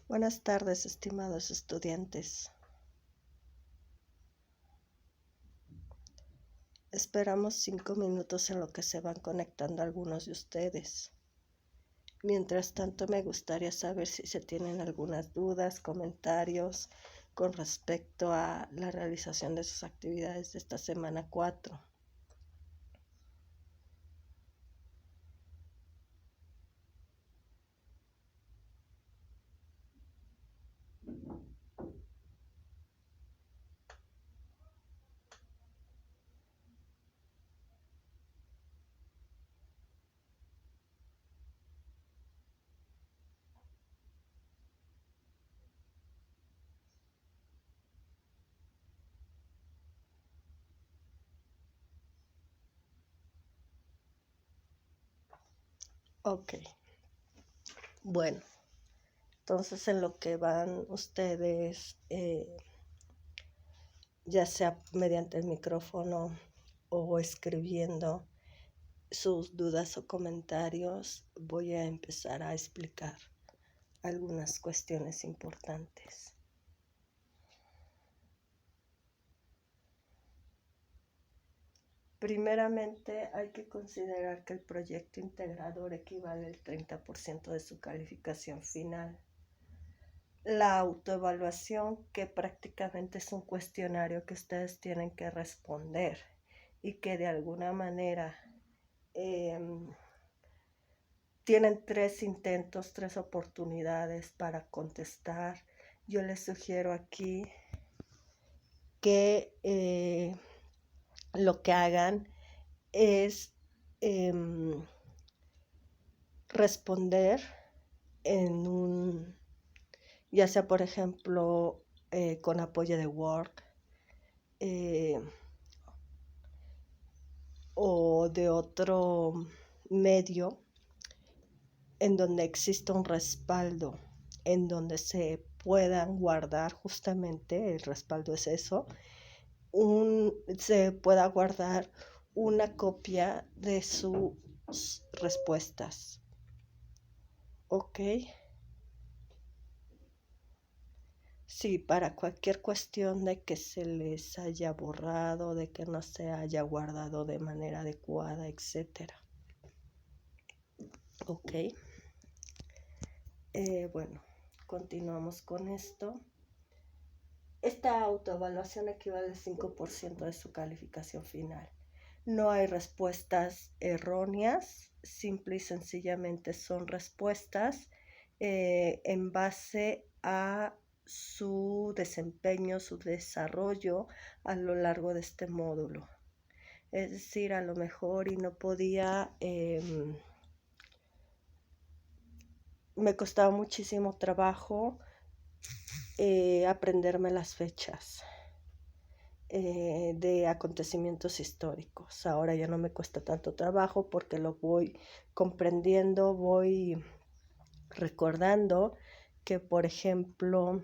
Buenas tardes, estimados estudiantes. Esperamos 5 minutos en lo que se van conectando algunos de ustedes. Mientras tanto, me gustaría saber si se tienen algunas dudas, comentarios con respecto a la realización de sus actividades de esta semana 4. Ok. Bueno, entonces en lo que van ustedes, ya sea mediante el micrófono o escribiendo sus dudas o comentarios, voy a empezar a explicar algunas cuestiones importantes. Primeramente, hay que considerar que el proyecto integrador equivale al 30% de su calificación final. La autoevaluación, que prácticamente es un cuestionario que ustedes tienen que responder y que de alguna manera tienen 3 intentos, 3 oportunidades para contestar. Yo les sugiero aquí que lo que hagan es responder en ya sea por ejemplo con apoyo de Word o de otro medio en donde exista un respaldo, en donde se puedan guardar, justamente el respaldo es eso, se pueda guardar una copia de sus respuestas. ¿Ok? Sí, para cualquier cuestión de que se les haya borrado, de que no se haya guardado de manera adecuada, etc. ¿Ok? Bueno, continuamos con esto. Esta autoevaluación equivale al 5% de su calificación final. No hay respuestas erróneas, simple y sencillamente son respuestas en base a su desempeño, su desarrollo a lo largo de este módulo. Es decir, a lo mejor y no podía, me costaba muchísimo trabajo aprenderme las fechas de acontecimientos históricos. Ahora ya no me cuesta tanto trabajo porque lo voy comprendiendo, voy recordando que, por ejemplo,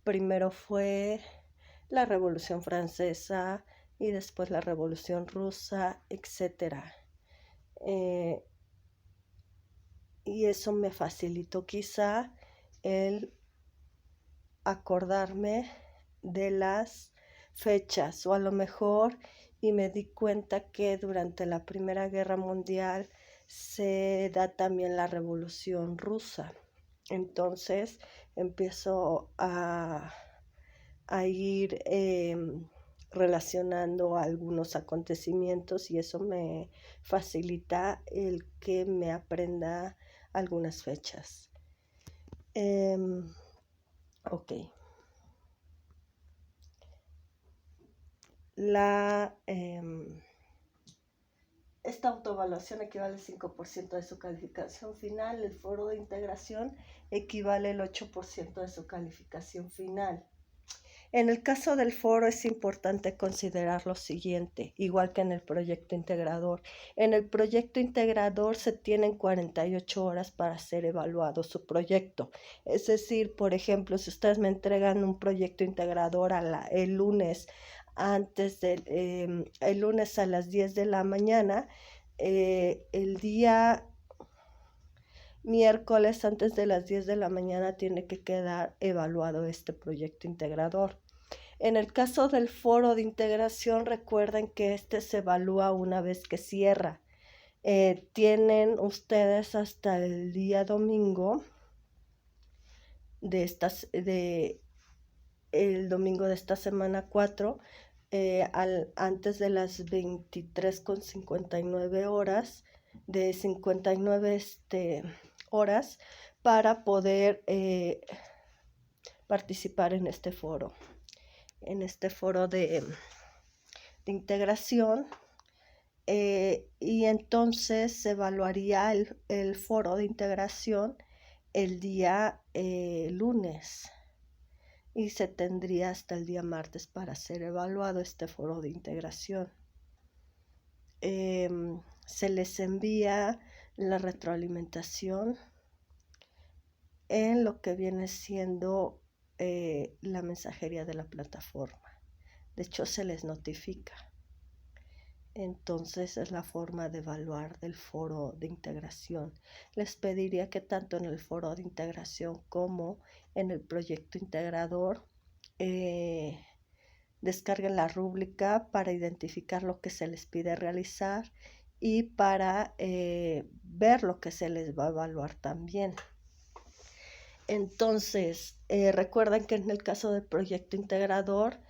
primero fue la Revolución Francesa y después la Revolución Rusa, etc. Y eso me facilitó quizá el acordarme de las fechas, o a lo mejor y me di cuenta que durante la Primera Guerra Mundial se da también la Revolución Rusa. Entonces empiezo a ir relacionando algunos acontecimientos y eso me facilita el que me aprenda algunas fechas. Ok. Esta autoevaluación equivale al 5% de su calificación final. El foro de integración equivale al 8% de su calificación final. En el caso del foro es importante considerar lo siguiente, igual que en el proyecto integrador. En el proyecto integrador se tienen 48 horas para ser evaluado su proyecto. Es decir, por ejemplo, si ustedes me entregan un proyecto integrador el lunes el lunes a las 10 de la mañana, el día miércoles antes de las 10 de la mañana tiene que quedar evaluado este proyecto integrador. En el caso del foro de integración, recuerden que este se evalúa una vez que cierra. Tienen ustedes hasta el día domingo el domingo de esta semana 4, antes de las 23:59 horas, de 59 horas, para poder participar en este foro de integración. Y entonces se evaluaría el foro de integración el día lunes y se tendría hasta el día martes para ser evaluado este foro de integración. Se les envía la retroalimentación en lo que viene siendo la mensajería de la plataforma. De hecho, se les notifica. Entonces es la forma de evaluar del foro de integración. Les pediría que tanto en el foro de integración como en el proyecto integrador descarguen la rúbrica para identificar lo que se les pide realizar y para ver lo que se les va a evaluar también. Entonces, recuerden que en el caso del proyecto integrador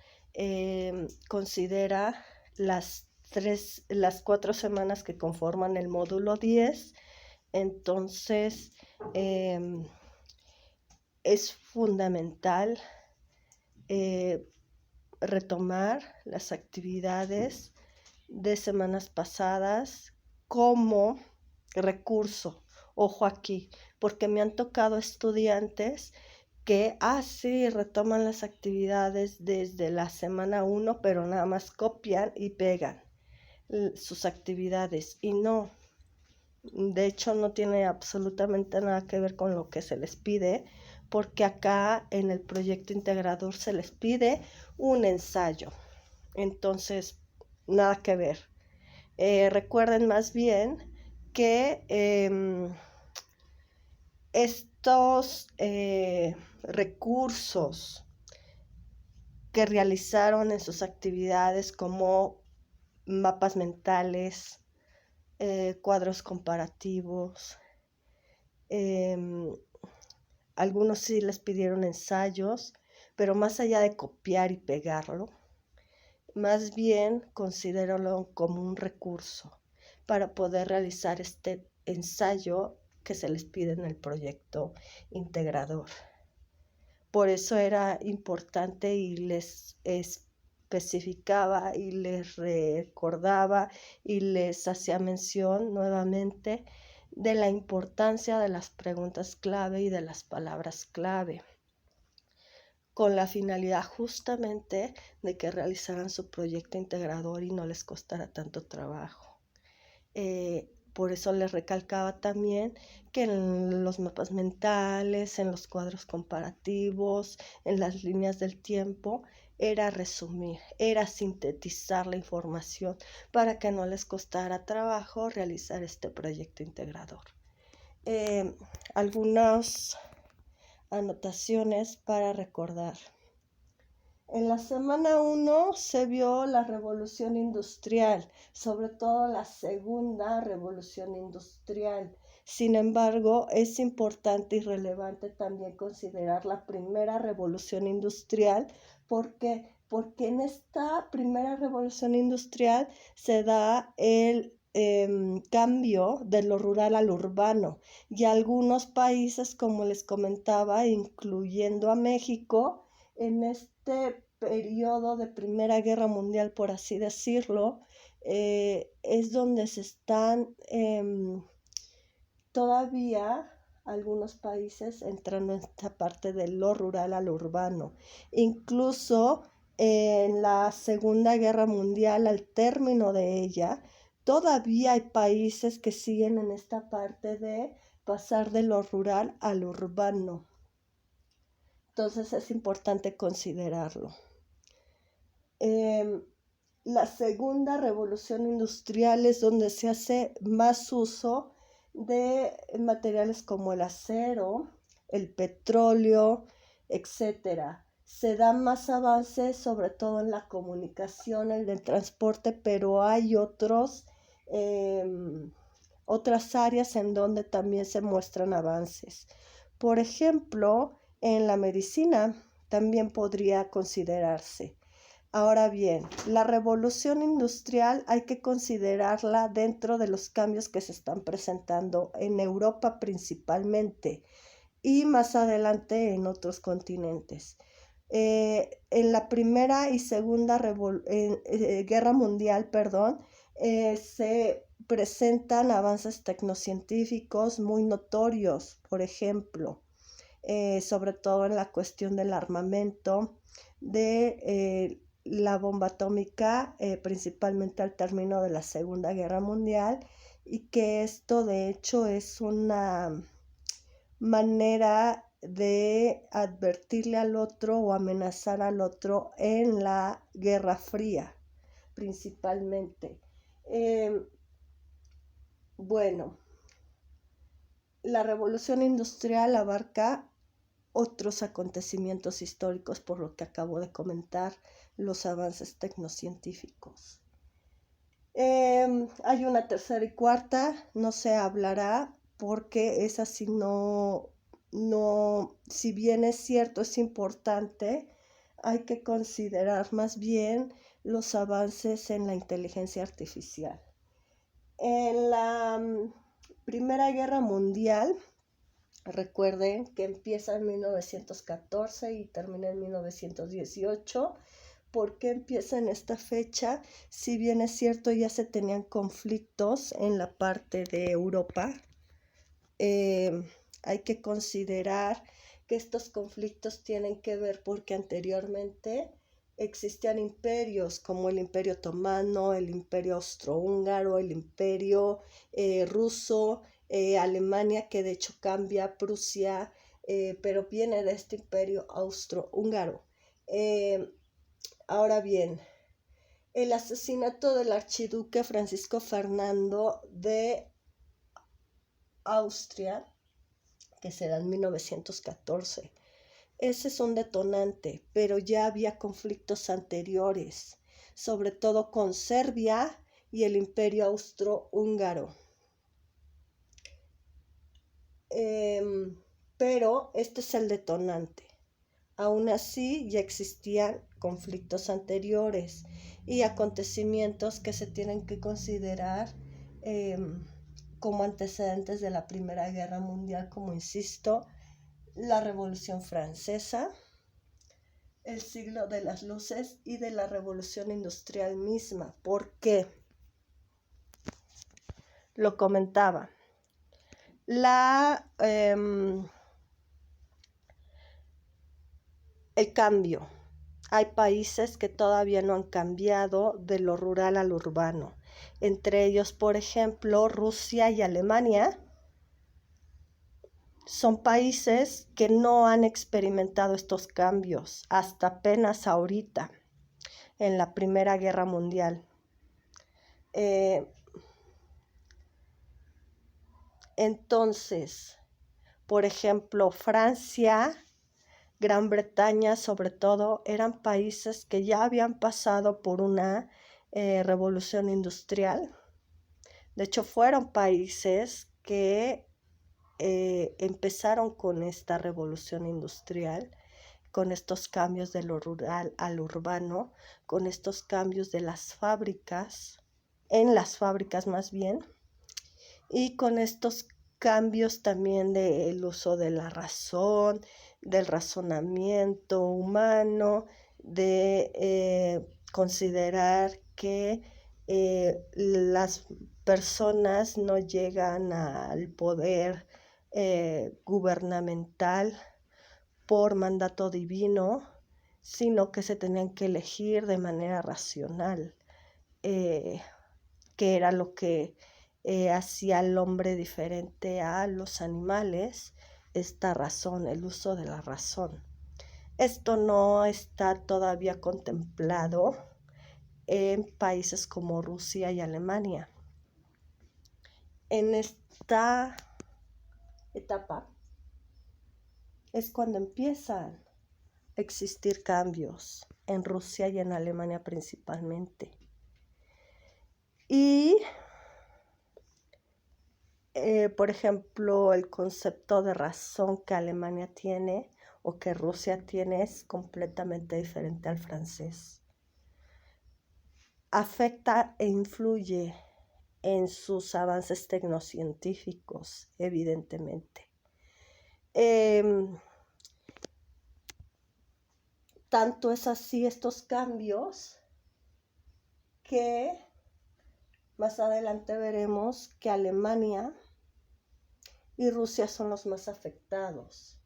considera las 4 semanas que conforman el módulo 10. Entonces, es fundamental retomar las actividades de semanas pasadas como recurso. Ojo aquí, porque me han tocado estudiantes que sí, retoman las actividades desde la semana 1, pero nada más copian y pegan sus actividades, y no, de hecho no tiene absolutamente nada que ver con lo que se les pide, porque acá en el proyecto integrador se les pide un ensayo. Entonces, nada que ver. Recuerden más bien que estos recursos que realizaron en sus actividades, como mapas mentales, cuadros comparativos, algunos sí les pidieron ensayos, pero más allá de copiar y pegarlo, más bien considéralo como un recurso para poder realizar este ensayo que se les pide en el proyecto integrador. Por eso era importante y les especificaba y les recordaba y les hacía mención nuevamente de la importancia de las preguntas clave y de las palabras clave, con la finalidad justamente de que realizaran su proyecto integrador y no les costara tanto trabajo. Por eso les recalcaba también que en los mapas mentales, en los cuadros comparativos, en las líneas del tiempo, era resumir, era sintetizar la información para que no les costara trabajo realizar este proyecto integrador. Algunas anotaciones para recordar. En la semana 1 se vio la revolución industrial, sobre todo la segunda revolución industrial. Sin embargo, es importante y relevante también considerar la primera revolución industrial. ¿Por qué? Porque en esta primera revolución industrial se da el cambio de lo rural al urbano, y algunos países, como les comentaba, incluyendo a México, en este periodo de Primera Guerra Mundial, por así decirlo, es donde se están todavía algunos países entrando en esta parte de lo rural al urbano. Incluso en la Segunda Guerra Mundial, al término de ella, todavía hay países que siguen en esta parte de pasar de lo rural al urbano. Entonces es importante considerarlo. La segunda revolución industrial es donde se hace más uso de materiales como el acero, el petróleo, etcétera. Se dan más avances, sobre todo en la comunicación, en el transporte, pero hay otras áreas en donde también se muestran avances. Por ejemplo, en la medicina también podría considerarse. Ahora bien, la revolución industrial hay que considerarla dentro de los cambios que se están presentando en Europa principalmente y más adelante en otros continentes. En la Primera y Segunda Guerra Mundial, se presentan avances tecnocientíficos muy notorios, por ejemplo, sobre todo en la cuestión del armamento, de la bomba atómica, principalmente al término de la Segunda Guerra Mundial, y que esto de hecho es una manera de advertirle al otro o amenazar al otro en la Guerra Fría, principalmente. Bueno, la revolución industrial abarca otros acontecimientos históricos, por lo que acabo de comentar, los avances tecnocientíficos. Hay una tercera y cuarta, no se hablará porque esa sí si bien es cierto, es importante, hay que considerar más bien los avances en la inteligencia artificial. En la Primera Guerra Mundial, recuerden que empieza en 1914 y termina en 1918. ¿Por qué empieza en esta fecha? Si bien es cierto, ya se tenían conflictos en la parte de Europa, hay que considerar que estos conflictos tienen que ver porque anteriormente existían imperios como el Imperio Otomano, el Imperio Austrohúngaro, el Imperio ruso, Alemania, que de hecho cambia, Prusia, pero viene de este Imperio Austrohúngaro. Ahora bien, el asesinato del archiduque Francisco Fernando de Austria, que se da en 1914. Ese es un detonante, pero ya había conflictos anteriores, sobre todo con Serbia y el Imperio Austrohúngaro. Pero este es el detonante. Aún así, ya existían conflictos anteriores y acontecimientos que se tienen que considerar como antecedentes de la Primera Guerra Mundial, como insisto, la Revolución Francesa, el siglo de las luces y de la Revolución Industrial misma. ¿Por qué? Lo comentaba. El cambio. Hay países que todavía no han cambiado de lo rural al urbano. Entre ellos, por ejemplo, Rusia y Alemania. Son países que no han experimentado estos cambios hasta apenas ahorita, en la Primera Guerra Mundial. Entonces, por ejemplo, Francia, Gran Bretaña sobre todo, eran países que ya habían pasado por una revolución industrial. De hecho, fueron países que empezaron con esta revolución industrial, con estos cambios de lo rural al urbano, con estos cambios de las fábricas, en las fábricas más bien, y con estos cambios también del uso de la razón, del razonamiento humano, de considerar que las personas no llegan al poder gubernamental por mandato divino, sino que se tenían que elegir de manera racional, que era lo que hacía al hombre diferente a los animales, esta razón, el uso de la razón. Esto no está todavía contemplado en países como Rusia y Alemania. en esta etapa es cuando empiezan a existir cambios en Rusia y en Alemania principalmente. Y, por ejemplo, el concepto de razón que Alemania tiene o que Rusia tiene es completamente diferente al francés. Afecta e influye en sus avances tecnocientíficos, evidentemente. Tanto es así estos cambios que más adelante veremos que Alemania y Rusia son los más afectados.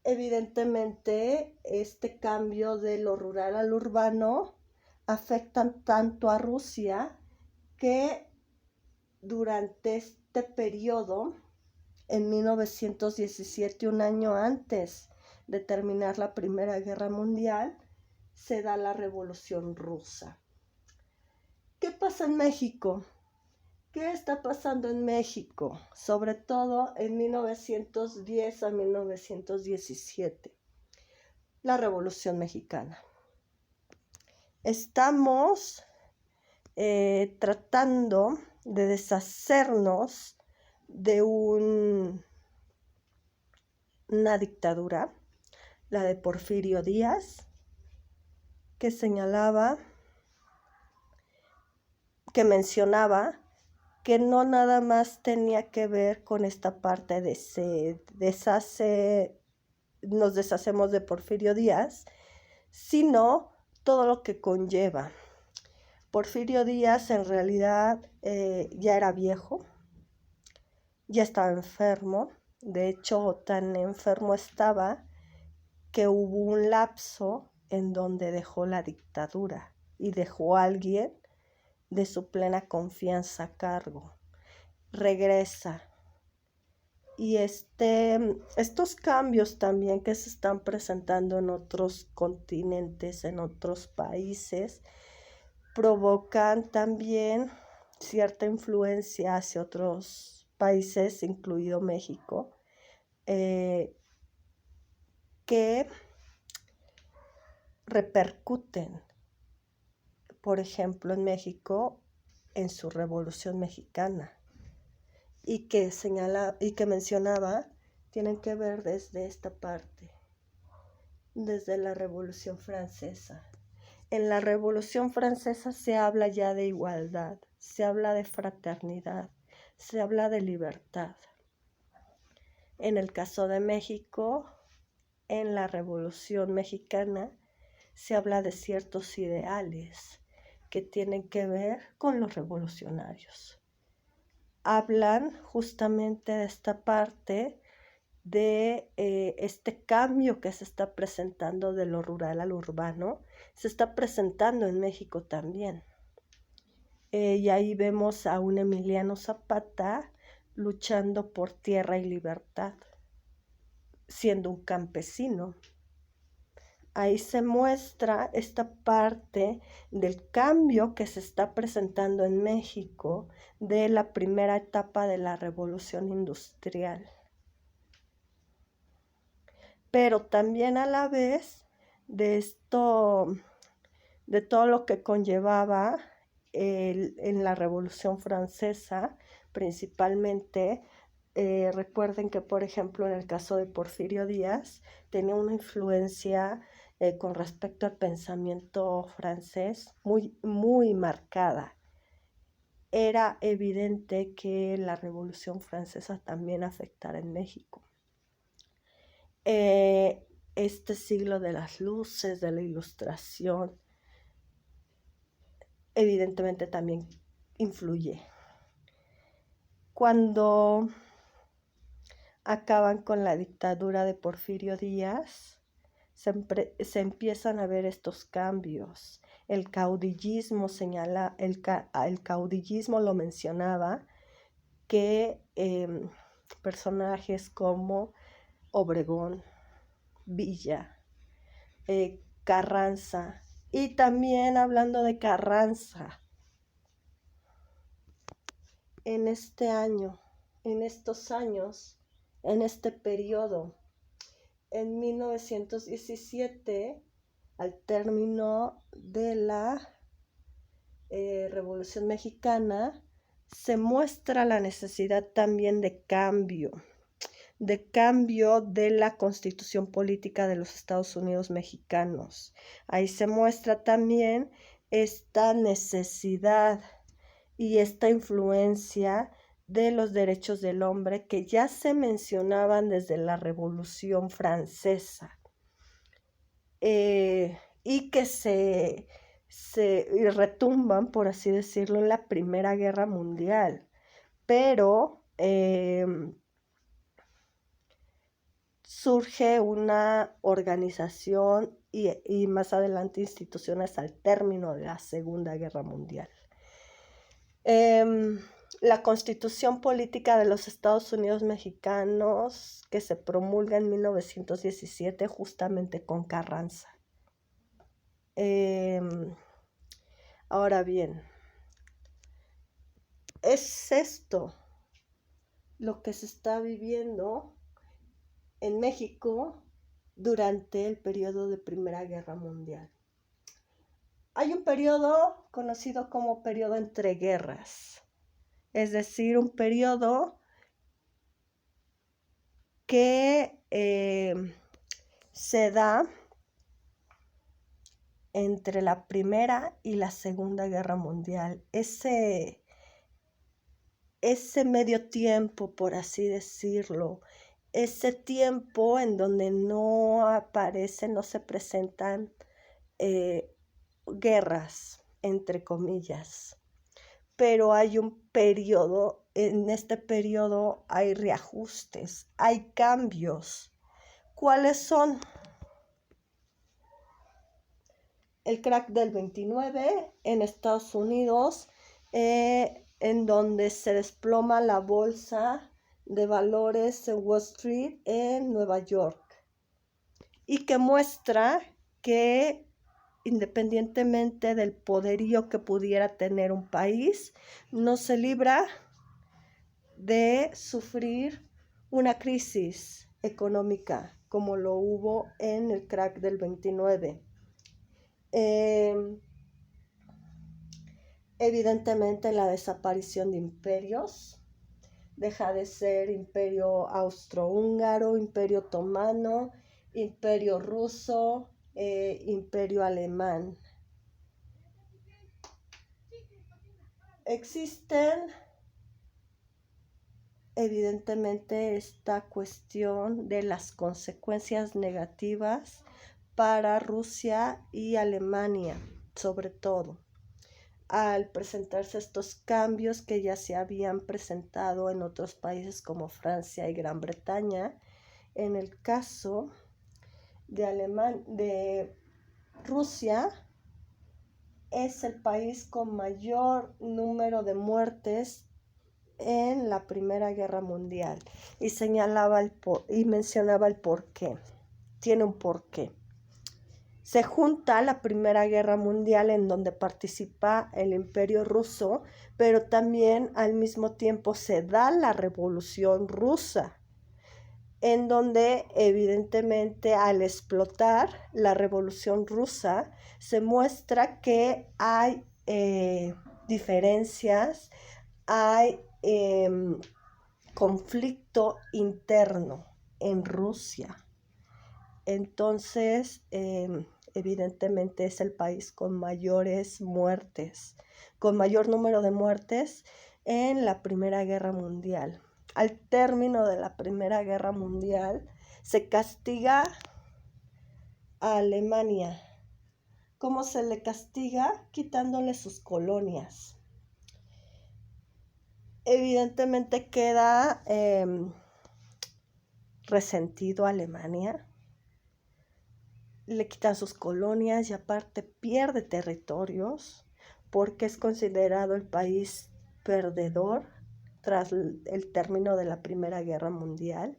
Evidentemente, este cambio de lo rural al urbano afectan tanto a Rusia que durante este periodo, en 1917, un año antes de terminar la Primera Guerra Mundial, se da la Revolución Rusa. ¿Qué pasa en México? ¿Qué está pasando en México? Sobre todo en 1910 a 1917. La Revolución Mexicana. Estamos tratando de deshacernos de una dictadura, la de Porfirio Díaz, que señalaba, que mencionaba que no nada más tenía que ver con esta parte de nos deshacemos de Porfirio Díaz, sino todo lo que conlleva. Porfirio Díaz en realidad ya era viejo, ya estaba enfermo, de hecho tan enfermo estaba que hubo un lapso en donde dejó la dictadura y dejó a alguien de su plena confianza a cargo. Regresa. Y estos cambios también que se están presentando en otros continentes, en otros países, provocan también cierta influencia hacia otros países, incluido México, que repercuten, por ejemplo, en México, en su Revolución Mexicana, y que mencionaba, tienen que ver desde esta parte, desde la Revolución Francesa. En la Revolución Francesa se habla ya de igualdad, se habla de fraternidad, se habla de libertad. En el caso de México, en la Revolución Mexicana, se habla de ciertos ideales que tienen que ver con los revolucionarios. Hablan justamente de esta parte de este cambio que se está presentando de lo rural al urbano, se está presentando en México también. Y ahí vemos a un Emiliano Zapata luchando por tierra y libertad, siendo un campesino. Ahí se muestra esta parte del cambio que se está presentando en México de la primera etapa de la Revolución Industrial. Pero también a la vez de todo lo que conllevaba en la Revolución Francesa, principalmente. Recuerden que, por ejemplo, en el caso de Porfirio Díaz, tenía una influencia con respecto al pensamiento francés muy, muy marcada. Era evidente que la Revolución Francesa también afectara en México. Este siglo de las luces, de la Ilustración, evidentemente también influye. Cuando acaban con la dictadura de Porfirio Díaz, se empiezan a ver estos cambios. El caudillismo el caudillismo lo mencionaba, que personajes como Obregón, Villa, Carranza, y también hablando de Carranza, en este año, en estos años, en este periodo. En 1917, al término de la Revolución Mexicana, se muestra la necesidad también de cambio de la Constitución Política de los Estados Unidos Mexicanos. Ahí se muestra también esta necesidad y esta influencia de los derechos del hombre que ya se mencionaban desde la Revolución Francesa y que se retumban, por así decirlo, en la Primera Guerra Mundial. Pero surge una organización y más adelante instituciones al término de la Segunda Guerra Mundial. La Constitución Política de los Estados Unidos Mexicanos, que se promulga en 1917 justamente con Carranza. Ahora bien, es esto lo que se está viviendo en México durante el periodo de Primera Guerra Mundial. Hay un periodo conocido como periodo entre guerras, es decir, un periodo que se da entre la Primera y la Segunda Guerra Mundial. Ese medio tiempo, por así decirlo, ese tiempo en donde no aparecen, no se presentan guerras, entre comillas, pero hay un periodo, en este periodo hay reajustes, hay cambios. ¿Cuáles son? El crack del 29 en Estados Unidos, en donde se desploma la bolsa de valores en Wall Street en Nueva York, y que muestra que independientemente del poderío que pudiera tener un país, no se libra de sufrir una crisis económica como lo hubo en el crack del 29. Evidentemente la desaparición de imperios, deja de ser imperio austrohúngaro, imperio otomano, imperio ruso, imperio alemán. Existen evidentemente esta cuestión de las consecuencias negativas para Rusia y Alemania, sobre todo, al presentarse estos cambios que ya se habían presentado en otros países como Francia y Gran Bretaña. En el caso de Rusia, es el país con mayor número de muertes en la Primera Guerra Mundial, y mencionaba el porqué. Tiene un porqué. Se junta la Primera Guerra Mundial, en donde participa el Imperio Ruso, pero también al mismo tiempo se da la Revolución Rusa, en donde evidentemente al explotar la Revolución Rusa se muestra que hay diferencias, hay conflicto interno en Rusia. Entonces, evidentemente es el país con mayores muertes, con mayor número de muertes en la Primera Guerra Mundial. Al término de la Primera Guerra Mundial, se castiga a Alemania. ¿Cómo se le castiga? Quitándole sus colonias. Evidentemente queda resentido a Alemania. Le quitan sus colonias y aparte pierde territorios, porque es considerado el país perdedor tras el término de la Primera Guerra Mundial.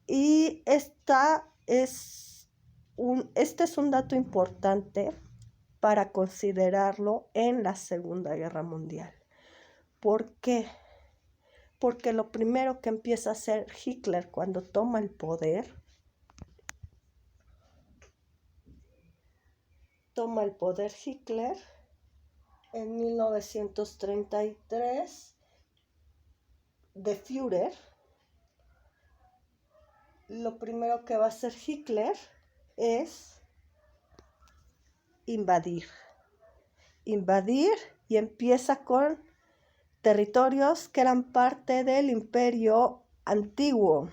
Y este es un dato importante para considerarlo en la Segunda Guerra Mundial. ¿Por qué? porque lo primero que empieza a hacer Hitler cuando toma el poder, Hitler en 1933 de Führer. Lo primero que va a hacer Hitler es invadir y empieza con territorios que eran parte del imperio antiguo.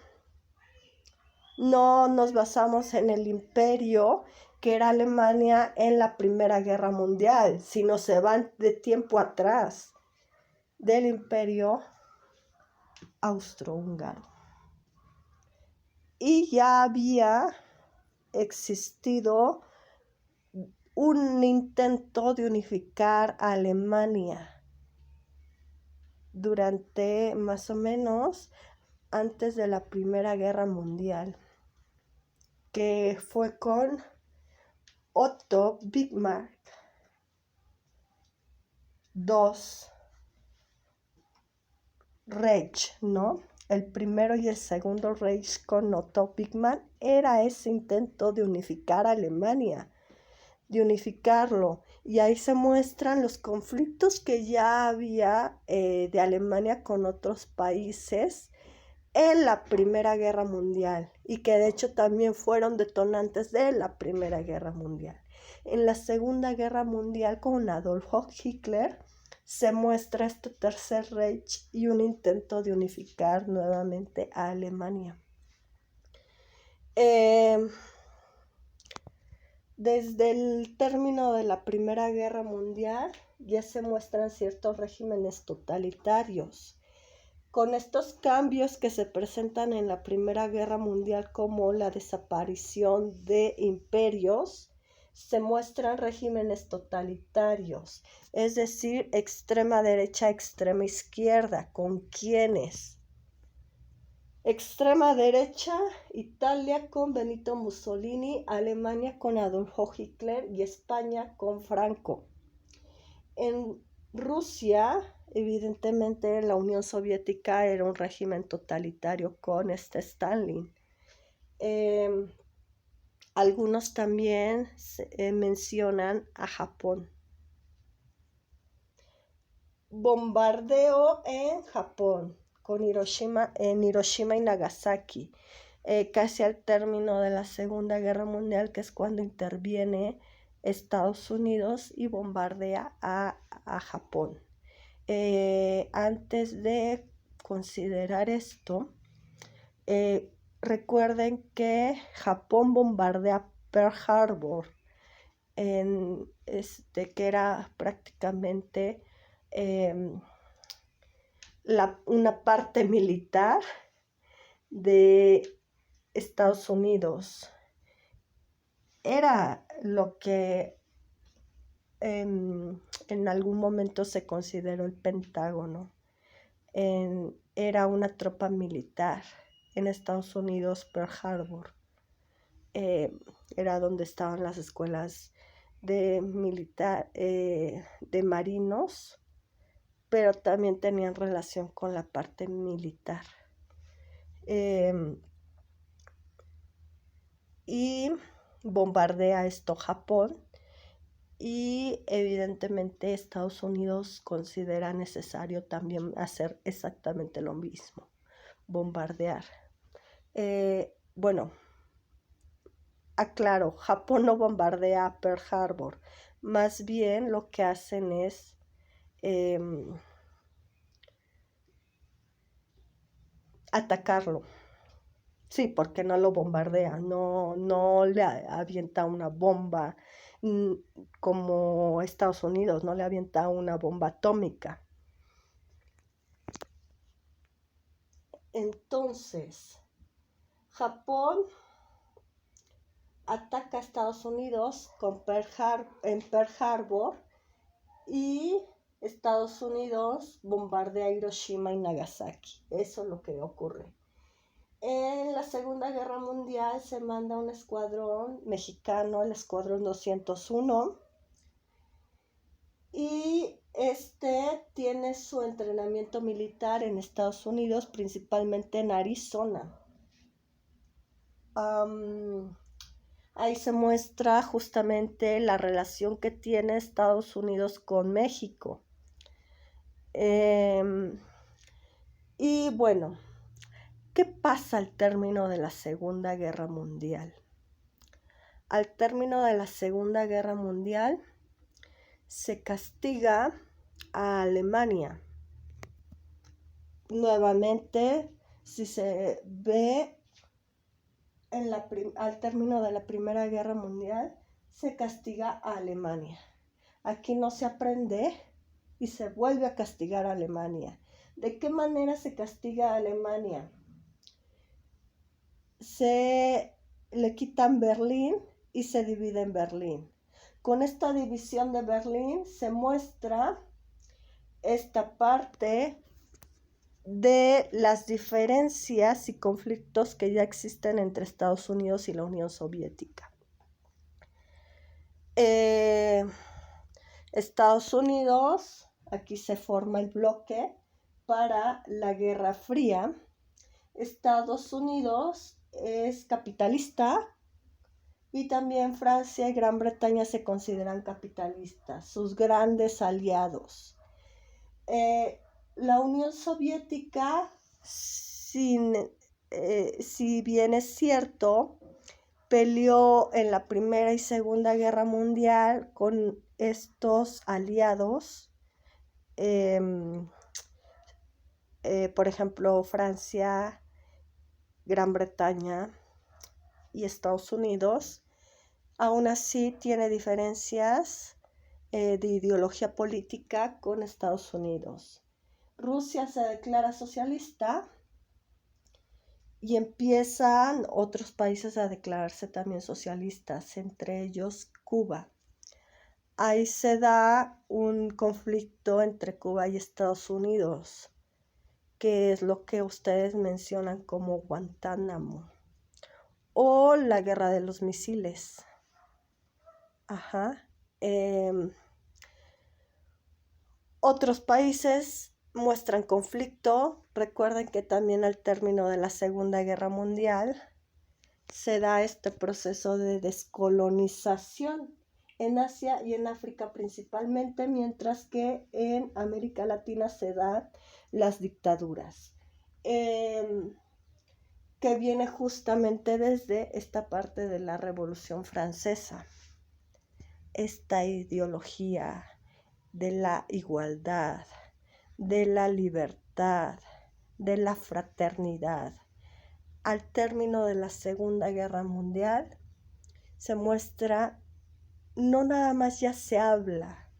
No nos basamos en el imperio que era Alemania en la Primera Guerra Mundial, sino se van de tiempo atrás del imperio austrohúngaro. Y ya había existido un intento de unificar a Alemania durante más o menos antes de la Primera Guerra Mundial, que fue con Otto Bismarck II Reich, ¿no? El primero y el segundo Reich con Otto Bismarck era ese intento de unificar a Alemania, de unificarlo. Y ahí se muestran los conflictos que ya había de Alemania con otros países en la Primera Guerra Mundial y que de hecho también fueron detonantes de la Primera Guerra Mundial. En la Segunda Guerra Mundial con Adolf Hitler se muestra este Tercer Reich y un intento de unificar nuevamente a Alemania. Desde el término de la Primera Guerra Mundial ya se muestran ciertos regímenes totalitarios. Con estos cambios que se presentan en la Primera Guerra Mundial, como la desaparición de imperios, se muestran regímenes totalitarios, es decir, extrema derecha, extrema izquierda. ¿Con quiénes? Extrema derecha, Italia con Benito Mussolini, Alemania con Adolfo Hitler y España con Franco. En Rusia, evidentemente, la Unión Soviética era un régimen totalitario con Stalin. Algunos también mencionan a Japón. Bombardeo en Japón, en Hiroshima y Nagasaki, casi al término de la Segunda Guerra Mundial, que es cuando interviene Estados Unidos y bombardea a Japón. Antes de considerar esto, recuerden que Japón bombardea Pearl Harbor, que era prácticamente una parte militar de Estados Unidos. Era lo que en algún momento se consideró el Pentágono. Era una tropa militar en Estados Unidos. Pearl Harbor era donde estaban las escuelas de marinos, pero también tenían relación con la parte militar. Y bombardea esto Japón, y evidentemente Estados Unidos considera necesario también hacer exactamente lo mismo, bombardear. Aclaro, Japón no bombardea Pearl Harbor, más bien lo que hacen es atacarlo. Sí, porque no lo bombardea, no le avienta una bomba como Estados Unidos, no le avienta una bomba atómica. Entonces, Japón ataca a Estados Unidos en Pearl Harbor, y Estados Unidos bombardea Hiroshima y Nagasaki. Eso es lo que ocurre. En la Segunda Guerra Mundial se manda un escuadrón mexicano, el Escuadrón 201, y Este tiene su entrenamiento militar en Estados Unidos, principalmente en Arizona. Ahí se muestra justamente la relación que tiene Estados Unidos con México. Y bueno, ¿qué pasa al término de la Segunda Guerra Mundial? Al término de la Segunda Guerra Mundial se castiga a Alemania. Nuevamente, si se ve al término de la Primera Guerra Mundial, se castiga a Alemania. Aquí no se aprende y se vuelve a castigar a Alemania. ¿De qué manera se castiga a Alemania? Se le quitan Berlín y se divide en Berlín. Con esta división de Berlín se muestra esta parte de las diferencias y conflictos que ya existen entre Estados Unidos y la Unión Soviética. Estados Unidos, aquí se forma el bloque para la Guerra Fría. Estados Unidos es capitalista y también Francia y Gran Bretaña se consideran capitalistas, sus grandes aliados. La Unión Soviética, si bien es cierto, peleó en la Primera y Segunda Guerra Mundial con estos aliados, por ejemplo, Francia, Gran Bretaña y Estados Unidos, aún así tiene diferencias de ideología política con Estados Unidos. Rusia se declara socialista y empiezan otros países a declararse también socialistas, entre ellos Cuba. Ahí se da un conflicto entre Cuba y Estados Unidos, que es lo que ustedes mencionan como Guantánamo o la guerra de los misiles. Otros países muestran conflicto. Recuerden que también al término de la Segunda Guerra Mundial se da este proceso de descolonización en Asia y en África principalmente, mientras que en América Latina se dan las dictaduras, que viene justamente desde esta parte de la Revolución Francesa. Esta ideología de la igualdad, de la libertad, de la fraternidad. Al término de la Segunda Guerra Mundial se muestra, no nada más ya se habla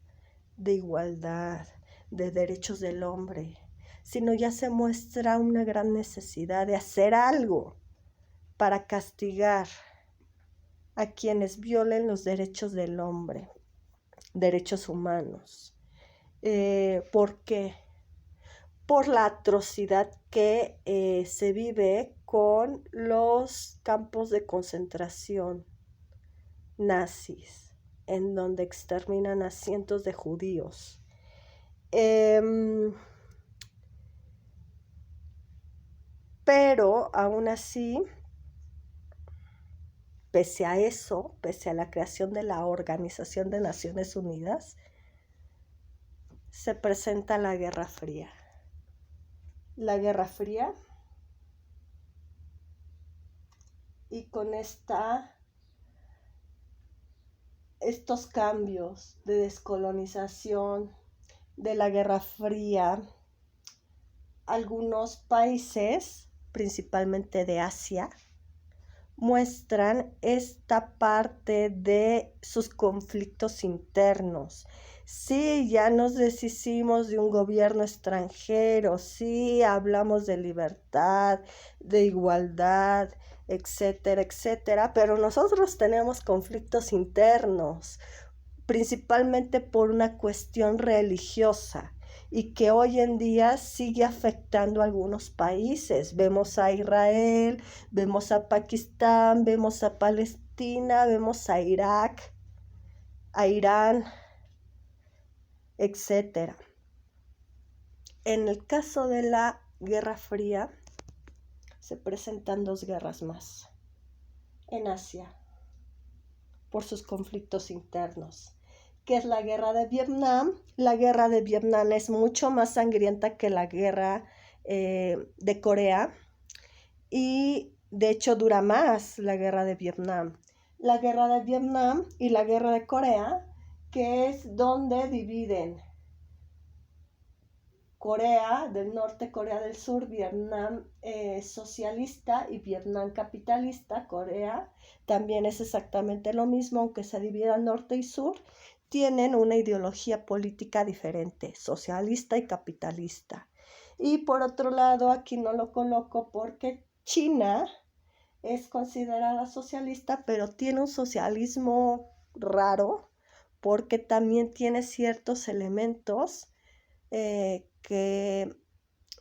de igualdad, de derechos del hombre, sino ya se muestra una gran necesidad de hacer algo para castigar a quienes violen los derechos del hombre, derechos humanos. ¿Por qué? Por la atrocidad que se vive con los campos de concentración nazis, en donde exterminan a cientos de judíos. Pero aún así, pese a eso, pese a la creación de la Organización de Naciones Unidas, se presenta la Guerra Fría. La Guerra Fría, y con estos cambios de descolonización de la Guerra Fría, algunos países, principalmente de Asia, muestran esta parte de sus conflictos internos. Sí, ya nos deshicimos de un gobierno extranjero, sí, hablamos de libertad, de igualdad, etcétera, etcétera, pero nosotros tenemos conflictos internos, principalmente por una cuestión religiosa y que hoy en día sigue afectando a algunos países. Vemos a Israel, vemos a Pakistán, vemos a Palestina, vemos a Irak, a Irán, etc. En el caso de la Guerra Fría, se presentan 2 guerras más en Asia por sus conflictos internos, que es la Guerra de Vietnam. La Guerra de Vietnam es mucho más sangrienta que la Guerra de Corea, y de hecho dura más la Guerra de Vietnam. La Guerra de Vietnam y la Guerra de Corea, que es donde dividen Corea del Norte, Corea del Sur, Vietnam socialista y Vietnam capitalista. Corea también es exactamente lo mismo, aunque se divida norte y sur. Tienen una ideología política diferente, socialista y capitalista. Y por otro lado, aquí no lo coloco porque China es considerada socialista, pero tiene un socialismo raro, porque también tiene ciertos elementos que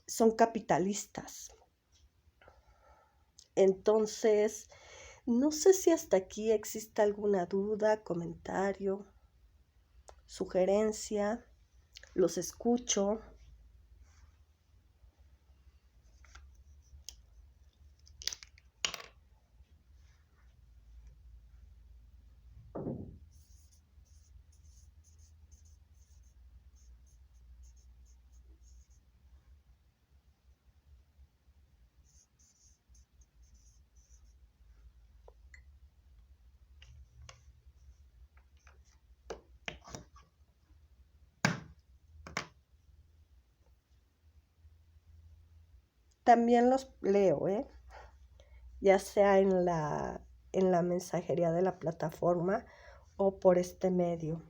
son capitalistas. Entonces, no sé si hasta aquí existe alguna duda, comentario, sugerencia. Los escucho. También los leo, ya sea en la mensajería de la plataforma o por este medio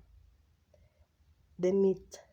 de Meet.